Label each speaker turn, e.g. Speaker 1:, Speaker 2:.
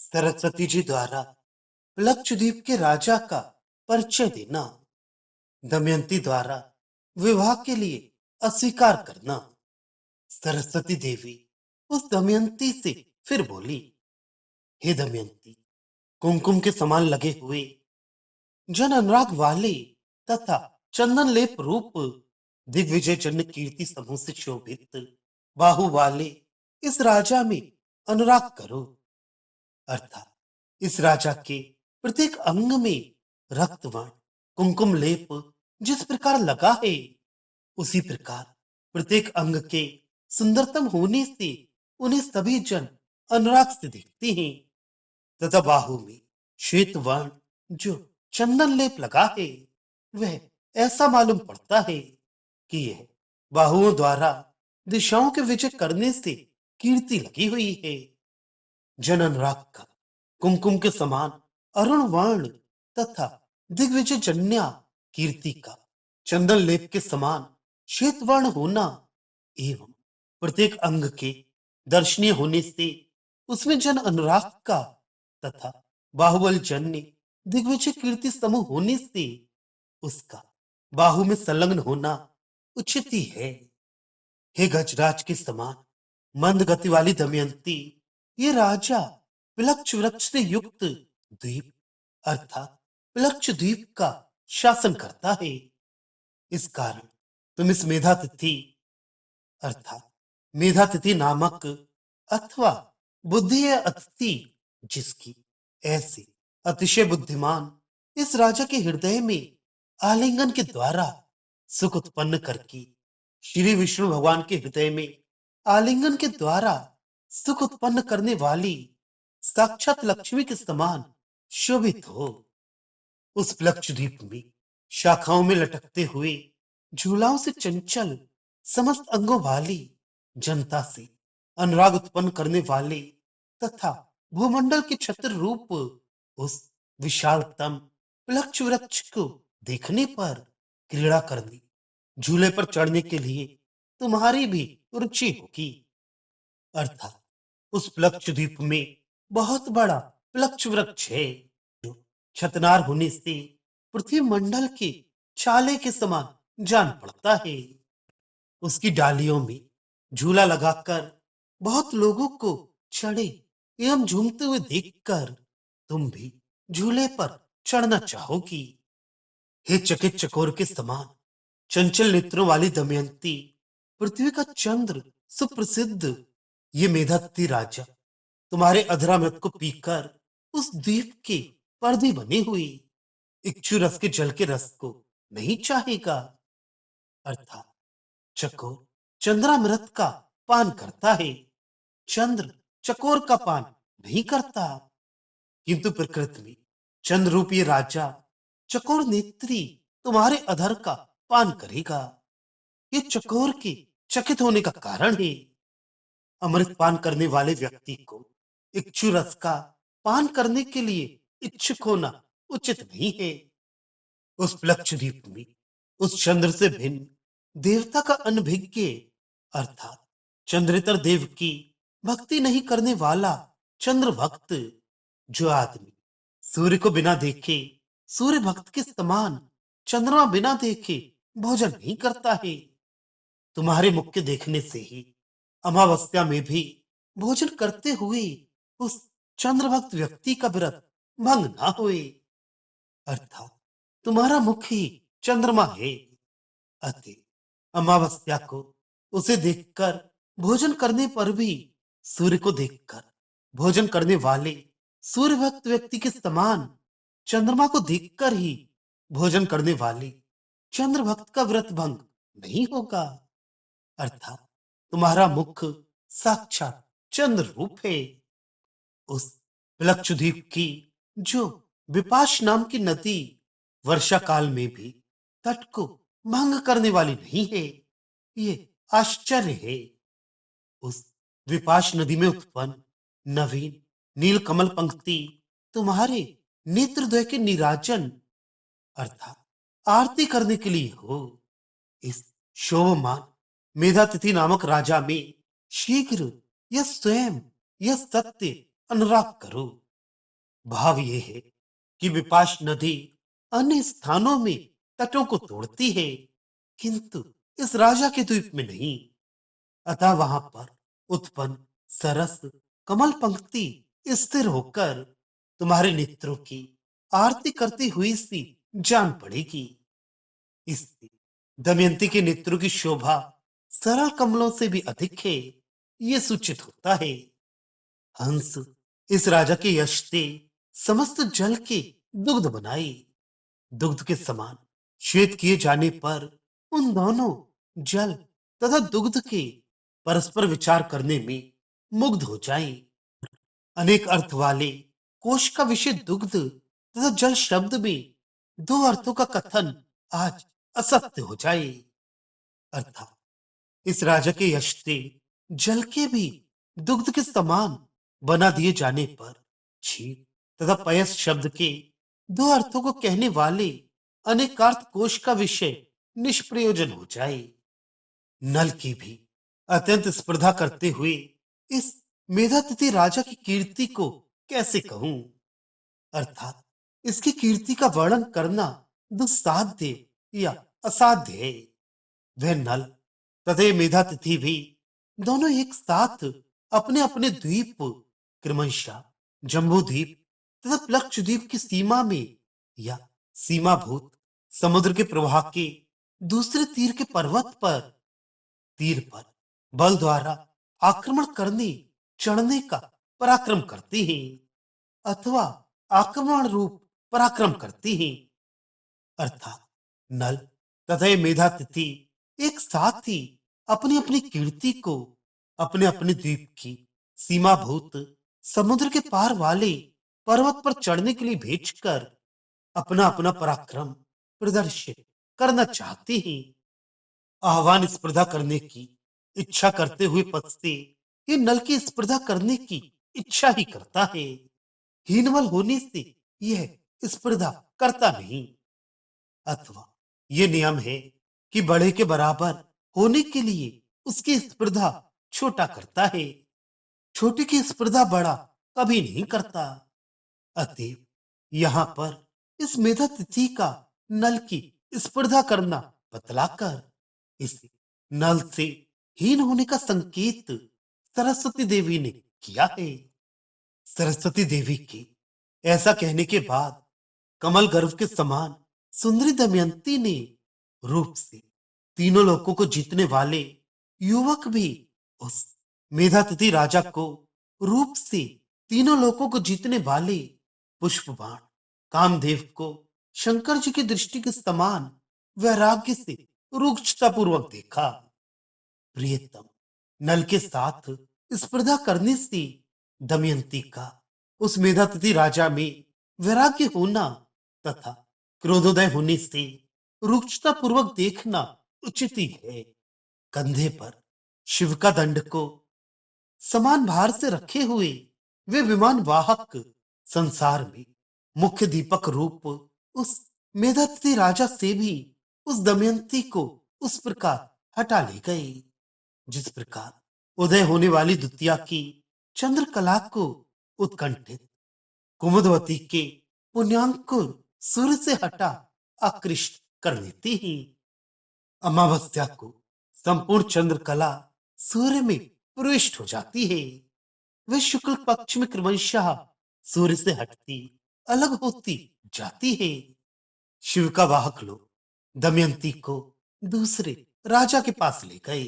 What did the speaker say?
Speaker 1: सरस्वती जी द्वारा लक्षद्वीप के राजा का परिचय देना, दमयंती द्वारा विवाह के लिए अस्वीकार करना। सरस्वती देवी उस दमयंती से फिर बोली, हे दमयंती, कुमकुम के समान लगे हुए जन अनुराग वाले तथा चंदन लेप रूप दिग्विजय जन्य कीर्ति समूह से शोभित बाहु वाले इस राजा में अनुराग करो। अर्थात इस राजा के प्रत्येक अंग में रक्तवर्ण कुमकुम लेप जिस प्रकार लगा है, उसी प्रकार प्रत्येक अंग के सुंदरतम होने से उन्हें सभी जन अनुराग से देखते हैं तथा बाहु में श्वेत वर्ण जो चंदन लेप लगा है, वह ऐसा मालूम पड़ता है कि यह बाहुओं द्वारा दिशाओं के विजय करने से कीर्ति लगी हुई है। जन अनुराग का कुमकुम के समान अरुण वर्ण तथा दिग्विजय जन्या कीर्ति का चंदन लेप के समान श्वेत वर्ण होना एवं प्रत्येक अंग के दर्शनीय होने से उसमें जन अनुराग का तथा बाहुबल जन्य दिग्विजय कीर्ति समूह होने से उसका बाहु में संलग्न होना उचित ही है। हे गजराज के समान मंद गति वाली दमयंती, ये राजा पिलक्ष वृक्ष से युक्त द्वीप अर्थात पिलक्ष द्वीप का शासन करता है। इस कारण तुम इस मेधातिथि अर्थात मेधातिथि नामक अथवा बुद्धि अतिथि जिसकी ऐसी अतिशय बुद्धिमान इस राजा के हृदय में आलिंगन के द्वारा सुख उत्पन्न करके श्री विष्णु भगवान के हृदय में आलिंगन के द्वारा सुख उत्पन्न करने वाली साक्षात लक्ष्मी के समान शोभित हो। उस लक्षद्वीप में शाखाओं में लटकते हुए झूलाओं से चंचल समस्त अंगों वाली जनता से अनुराग उत्पन्न करने वाले तथा भूमंडल के छत्र रूप उस विशालतम लक्ष वृक्ष को देखने पर क्रीड़ा करने झूले पर चढ़ने के लिए तुम्हारी भी रुचि होगी। अर्थात उस प्लक्ष द्वीप में बहुत बड़ा प्लक्ष वृक्ष है जो छतनार होने से पृथ्वी मंडल के छाले के समान जान पड़ता है। उसकी डालियों में झूला लगाकर बहुत लोगों को चढ़े एवं झूमते हुए देखकर तुम भी झूले पर चढ़ना चाहोगी। हे चकित चकोर के समान चंचल नेत्रों वाली दमयंती, पृथ्वी का चंद्र सुप्रसिद्ध ये मेधातिथि राजा तुम्हारे अधरामृत को पीकर उस द्वीप के पर्दे बने हुए इक्षु रस के जल के रस को नहीं चाहेगा। अर्थात चकोर चंद्रामृत का पान करता है, चंद्र चकोर का पान नहीं करता। किंतु प्रकृति में चंद्र रूपी राजा चकोर नेत्री तुम्हारे अधर का पान करेगा। ये चकोर के चकित होने का कारण है। अमृत पान करने वाले व्यक्ति को इक्षु रस का पान करने के लिए इच्छुक होना उचित नहीं है। उस लक्षद्वीप में उस चंद्र से भिन्न देवता का अनभिज्ञ अर्थात चंद्रेतर देव की भक्ति नहीं करने वाला चंद्र भक्त जो आदमी सूर्य को बिना देखे सूर्य भक्त के समान चंद्रमा बिना देखे भोजन नहीं करता है, तुम्हारे मुख के देखने से ही अमावस्या में भी भोजन करते हुए उस चंद्र भक्त व्यक्ति का व्रत भंग ना होए। अर्थात तुम्हारा मुख ही चंद्रमा है, अतः अमावस्या को उसे देखकर भोजन करने पर भी सूर्य को देखकर भोजन करने वाले सूर्य भक्त व्यक्ति के समान चंद्रमा को देखकर ही भोजन करने वाले चंद्र भक्त का व्रत भंग नहीं होगा। अर्थात तुम्हारा मुख साक्षात चंद्र रूप है। उस लक्षद्वीप की जो विपाश नाम की नदी वर्षा काल में भी तट को भंग करने वाली नहीं है, ये आश्चर्य है। उस विपाश नदी में उत्पन्न नवीन नील कमल पंक्ति तुम्हारे नेत्रद्वय के निराजन अर्थात आरती करने के लिए हो। इस शोभमान मेधातिथि नामक राजा में शीघ्र यह स्वयं यह सत्य अनुराग करो भाव ये है कि विपाश नदी अन्य स्थानों में तटों को तोड़ती है, किंतु इस राजा के द्वीप में नहीं। अतः वहां पर उत्पन्न सरस कमल पंक्ति स्थिर होकर तुम्हारे नेत्रों की आरती करती हुई सी जान पड़ेगी। इससे दमयंती के नेत्रों की शोभा सरल कमलों से भी अधिक है, ये सूचित होता है। हंस इस राजा के यश से समस्त जल के दुग्ध बनाए। दुग्ध के समान श्वेत किए जाने पर उन दोनों जल तथा दुग्ध के परस्पर विचार करने में मुग्ध हो जाएं। अनेक अर्थ वाले कोश का विषय दुग्ध तथा जल शब्द में दो अर्थों का कथन आज असत्य हो जाए। अर्थात इस राजा के यश से जल के भी दुग्ध के समान बना दिए जाने पर क्षीर तथा पयस शब्द के दो अर्थों को कहने वाले अनेकार्थ कोश का विषय निष्प्रयोजन हो जाए। नल की भी अत्यंत स्पर्धा करते हुए इस मेधातिथि राजा की कीर्ति को कैसे कहूं। अर्थात इसकी कीर्ति का वर्णन करना दुस्साध्य या असाध्य है। वह नल तथा ये मेधातिथि भी दोनों एक साथ अपने अपने द्वीप क्रमशः जम्बू द्वीप तथा प्लक्षद्वीप की सीमा में या सीमाभूत समुद्र के प्रवाह के दूसरे तीर पर बल द्वारा आक्रमण करने चढ़ने का पराक्रम करते हैं, अथवा आक्रमण रूप पराक्रम करते हैं। अर्थात नल तथा ये मेधातिथि एक साथ ही अपनी अपनी कीर्ति को अपने अपने द्वीप की सीमाभूत समुद्र के पार वाले पर्वत पर चढ़ने के लिए भेजकर अपना अपना पराक्रम प्रदर्शित करना चाहते हैं। आह्वान स्पर्धा करने की इच्छा करते हुए पद से ये नल की स्पर्धा करने की इच्छा ही करता है। हीनवल होने से यह स्पर्धा करता नहीं। अथवा ये नियम है कि बड़े के बराबर होने के लिए उसकी स्पर्धा छोटा करता है, छोटे की स्पर्धा बड़ा कभी नहीं करता। अतएव यहाँ पर इस मेधा तिथि का नल की स्पर्धा करना बतलाकर इसे नल से हीन होने का संकेत सरस्वती देवी ने किया है। सरस्वती देवी के ऐसा कहने के बाद कमल गर्भ के समान सुंदरी दमयंती ने रूप से तीनों लोकों को जीतने वाले युवक भी उस मेधातिथि राजा को रूप से तीनों लोकों को जीतने वाले पुष्प बाण कामदेव को शंकर जी की दृष्टि के समान वैराग्य से रूक्षता पूर्वक देखा। प्रियतम नल के साथ स्पर्धा करने से दमयंती का उस मेधातिथि राजा में वैराग्य होना तथा क्रोधोदय होने से रूक्षता पूर्वक देखना उचित ही है। कंधे पर शिव का दंड को समान भार से रखे हुए वे विमान वाहक संसार में मुख्य दीपक रूप उस मेधातिथि राजा से भी उस दमयंती को उस प्रकार हटा ले गए, जिस प्रकार उदय होने वाली द्वितीया की चंद्रकला को उत्कंठित कुमुदवती के पुण्यांकुर सूर्य से हटा आकृष्ट कर लेती ही। अमावस्या को संपूर्ण चंद्रकला सूर्य में प्रविष्ट हो जाती है। वह शुक्ल पक्ष में क्रमशः सूर्य से हटती अलग होती जाती है। शिव का वाहक लोग दमयंती को दूसरे राजा के पास ले गए।